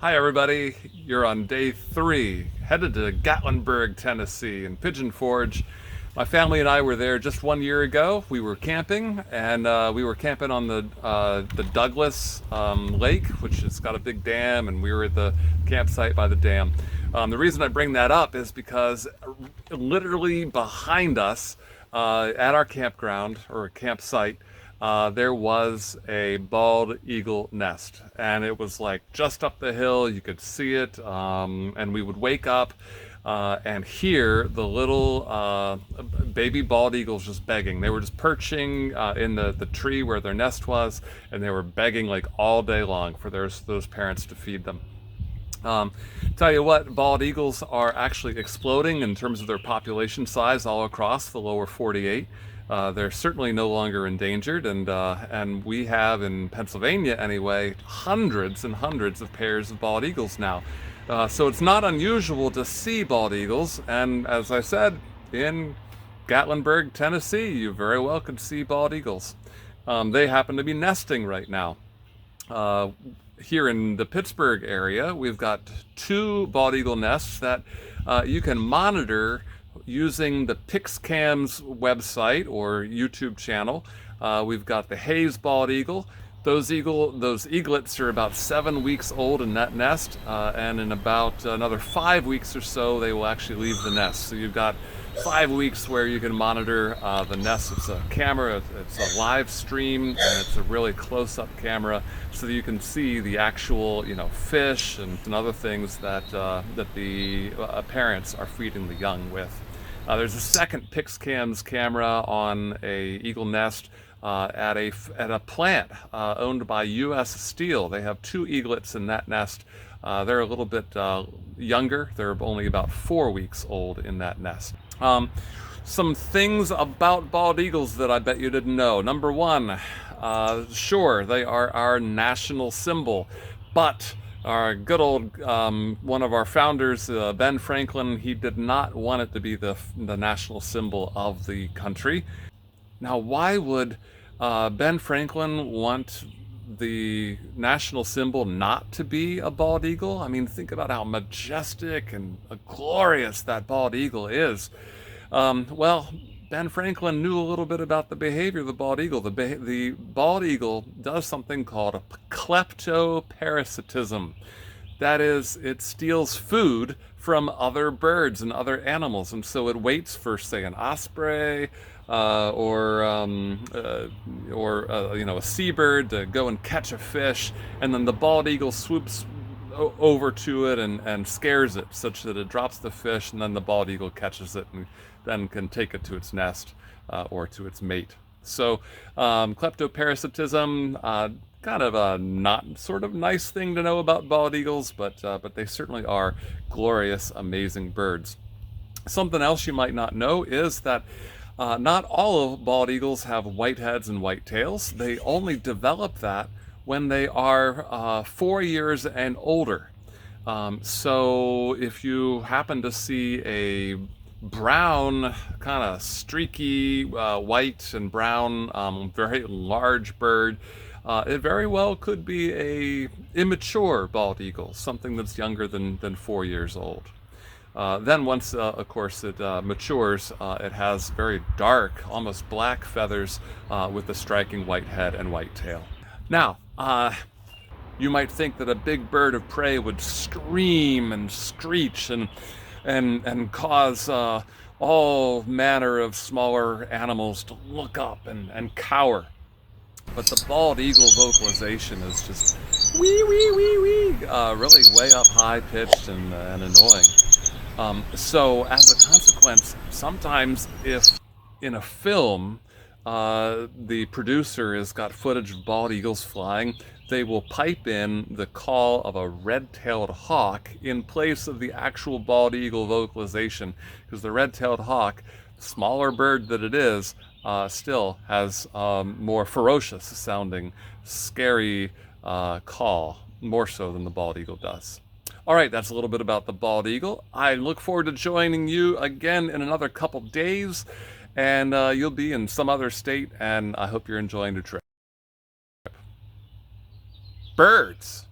Hi, everybody. You're on day 3, headed to Gatlinburg, Tennessee, in Pigeon Forge. My family and I were there just 1 year ago. We were camping, and we were camping on the Douglas Lake, which has got a big dam, and we were at the campsite by the dam. The reason I bring that up is because literally behind us, at our campground or campsite, there was a bald eagle nest, and it was like just up the hill. You could see it, and we would wake up and hear the little baby bald eagles just begging. They were just perching in the tree where their nest was, and they were begging like all day long for those parents to feed them. Um, Tell you what, bald eagles are actually exploding in terms of their population size all across the lower 48. They're certainly no longer endangered, and we have in Pennsylvania anyway hundreds and hundreds of pairs of bald eagles now. So it's not unusual to see bald eagles, and as I said, in Gatlinburg, Tennessee, you very well could see bald eagles. They happen to be nesting right now. Uh, Here in the Pittsburgh area, we've got two bald eagle nests that you can monitor using the PixCam's website or YouTube channel. We've got the Hayes bald eagle. Those eaglets are about 7 weeks old in that nest, and in about another 5 weeks or so, they will actually leave the nest. So you've got 5 weeks where you can monitor the nest. It's a camera, it's a live stream, and it's a really close-up camera, so that you can see the actual, fish and other things that the parents are feeding the young with. There's a second PixCam's camera on a eagle nest at a plant owned by U.S. Steel. They have two eaglets in that nest. They're a little bit younger. They're only about 4 weeks old in that nest. Some things about bald eagles that I bet you didn't know. Number one, sure, they are our national symbol, but our good old one of our founders, Ben Franklin, he did not want it to be the national symbol of the country. Now, why would Ben Franklin want the national symbol not to be a bald eagle? I mean, think about how majestic and glorious that bald eagle is. Well, Ben Franklin knew a little bit about the behavior of the bald eagle. The bald eagle does something called a kleptoparasitism. That is, it steals food from other birds and other animals, and so it waits for, say, an osprey or a seabird to go and catch a fish, and then the bald eagle swoops over to it and scares it such that it drops the fish, and then the bald eagle catches it and then can take it to its nest or to its mate. So kleptoparasitism, kind of a not sort of nice thing to know about bald eagles, but they certainly are glorious, amazing birds. Something else you might not know is that not all of bald eagles have white heads and white tails. They only develop that when they are 4 years and older. So if you happen to see a brown, kind of streaky, white and brown, very large bird, it very well could be a immature bald eagle, something that's younger than 4 years old. Then once, of course, it matures, it has very dark, almost black feathers with a striking white head and white tail. Now, you might think that a big bird of prey would scream and screech and cause all manner of smaller animals to look up and cower. But the bald eagle vocalization is just wee wee wee wee, really way up high pitched and annoying. So as a consequence, sometimes if in a film the producer has got footage of bald eagles flying, they will pipe in the call of a red-tailed hawk in place of the actual bald eagle vocalization, because the red-tailed hawk, smaller bird that it is, still has more ferocious sounding, scary call, more so than the bald eagle does. All right, that's a little bit about the bald eagle. I look forward to joining you again in another couple days, and you'll be in some other state, and I hope you're enjoying the trip. Birds!